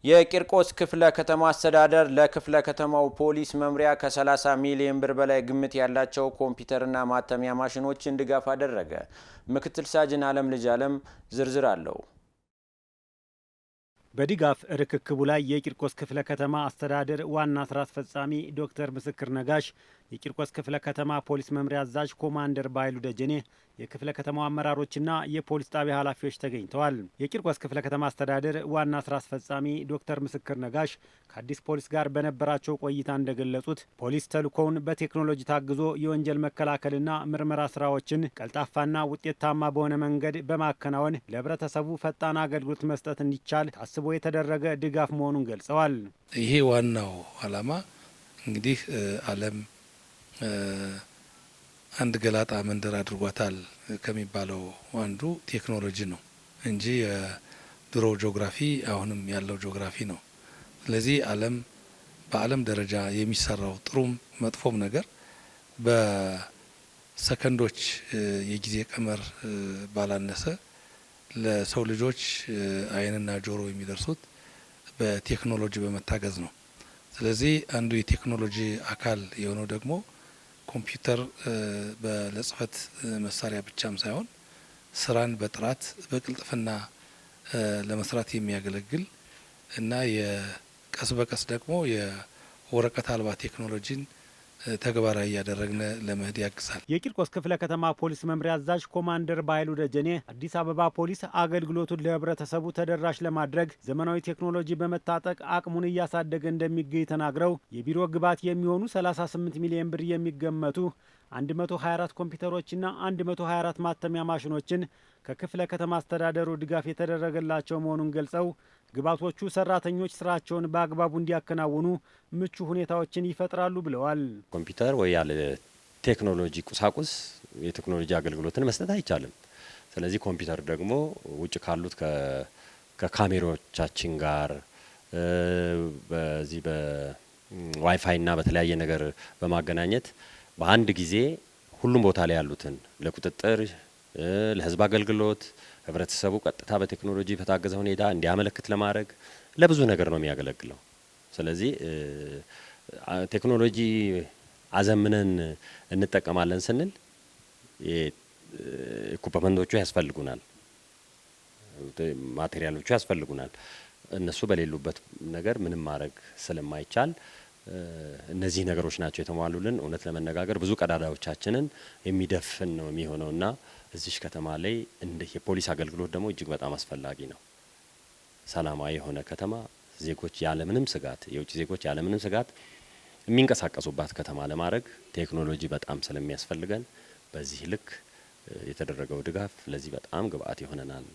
የቂርቆስ ክፍለ ከተማ አስተዳደር ለክፍለ ከተማው ፖሊስ መምሪያ ከ30 ሚሊዮን ብር በላይ ግምት ያላቸው ኮምፒውተርና ማተሚያ ማሽኖችን ድጋፍ አደረገ። ምክትል ሳጅን አለም ልጅ አለም ዝርዝር አለው። በድጋፍ ርክክቡ ላይ የቂርቆስ ክፍለ ከተማ አስተዳደር ዋና ስራ አስፈጻሚ ዶክተር ምስክር ነጋሽ፣ የቂርቆስ ክፍለ ከተማ ፖሊስ መምሪያ አዛዥ ኮማንደር ባይሉ ደጀኔ፣ የክፍለ ከተማው አመራሮችና የፖሊስ ጣቢያ ኃላፊዎች ተገኝተዋል። የቂርቆስ ክፍለ ከተማ አስተዳደር ዋና ስራ አስፈጻሚ ዶክተር ምስክር ነጋሽ ከአዲስ ፖሊስ ጋር በነበራቸው ቆይታ እንደገለጹት ፖሊስ ተልእኮውን በቴክኖሎጂ ታግዞ የወንጀል መከላከልና ምርመራ ስራዎችን ቀልጣፋና ውጤታማ በሆነ መንገድ በማከናወን ለህብረተሰቡ ፈጣን አገልግሎት መስጠት እንዲቻል ታስቦ የተደረገ ድጋፍ መሆኑን ገልጸዋል። ይሄ ዋናው አላማ እንግዲህ ዓለም አንድ ገላጣ መንደር አድርጓታል ከሚባለው አንዱ ቴክኖሎጂ ነው እንጂ የድሮ ጂኦግራፊ አሁንም ያለው ጂኦግራፊ ነው። ስለዚህ በዓለም ደረጃ የሚሰራው ጥሩም መጥፎም ነገር በሰከንዶች የጊዜ ቀመር ባላነሰ ለሰው ልጆች ዓይንና ጆሮ የሚደርሱት በቴክኖሎጂ በመታገዝ ነው። ስለዚህ አንዱ የቴክኖሎጂ አካል የሆነው ደግሞ ኮምፒውተር ለጽህፈት መሳሪያ ብቻም ሳይሆን ስራን በጥራት በቅልጥፍና ለመስራት የሚያገለግል እና የቀስ በቀስ ደግሞ የወረቀት አልባ ቴክኖሎጂን ተግባራዊ ያደረግነ ለመሄድ ያግዛል። የቂርቆስ ክፍለ ከተማ ፖሊስ መምሪያ አዛዥ ኮማንደር ባይሉ ደጀኔ አዲስ አበባ ፖሊስ አገልግሎቱን ለህብረተሰቡ ተደራሽ ለማድረግ ዘመናዊ ቴክኖሎጂ በመታጠቅ አቅሙን እያሳደገ እንደሚገኝ ተናግረው የቢሮ ግብዓት የሚሆኑ 38 ሚሊዮን ብር የሚገመቱ 124 ኮምፒውተሮችና 124 ማተሚያ ማሽኖችን ከክፍለ ከተማ አስተዳደሩ ድጋፍ የተደረገላቸው መሆኑን ገልጸው ግብዓቶቹ ሰራተኞች ስራቸውን በአግባቡ እንዲያከናውኑ ምቹ ሁኔታዎችን ይፈጥራሉ ብለዋል። ኮምፒውተር ወይ ያለ ቴክኖሎጂ ቁሳቁስ የቴክኖሎጂ አገልግሎትን መስጠት አይቻልም። ስለዚህ ኮምፒውተር ደግሞ ውጭ ካሉት ከካሜራዎቻችን ጋር በዚህ በዋይፋይ እና በተለያየ ነገር በማገናኘት በአንድ ጊዜ ሁሉም ቦታ ላይ ያሉትን ለቁጥጥር ለህዝብ አገልግሎት ህብረተሰቡ ቀጥታ በቴክኖሎጂ በታገዘ ሁኔታ እንዲያመለክት ለማድረግ ለብዙ ነገር ነው የሚያገለግለው። ስለዚህ ቴክኖሎጂ አዘምነን እንጠቀማለን ስንል ኢኩፕመንቶቹ ያስፈልጉናል፣ ማቴሪያሎቹ ያስፈልጉናል። እነሱ በሌሉበት ነገር ምንም ማድረግ ስለማይቻል እነዚህ ነገሮች ናቸው የተሟሉልን። እውነት ለመነጋገር ብዙ ቀዳዳዎቻችንን የሚደፍን ነው የሚሆነውና እዚህ ከተማ ላይ እንደ የፖሊስ አገልግሎት ደግሞ እጅግ በጣም አስፈላጊ ነው። ሰላማዊ የሆነ ከተማ ዜጎች ያለምንም ስጋት የውጭ ዜጎች ያለምንም ስጋት የሚንቀሳቀሱባት ከተማ ለማድረግ ቴክኖሎጂ በጣም ስለሚያስፈልገን በዚህ ልክ የተደረገው ድጋፍ ለዚህ በጣም ግብአት ይሆነናል።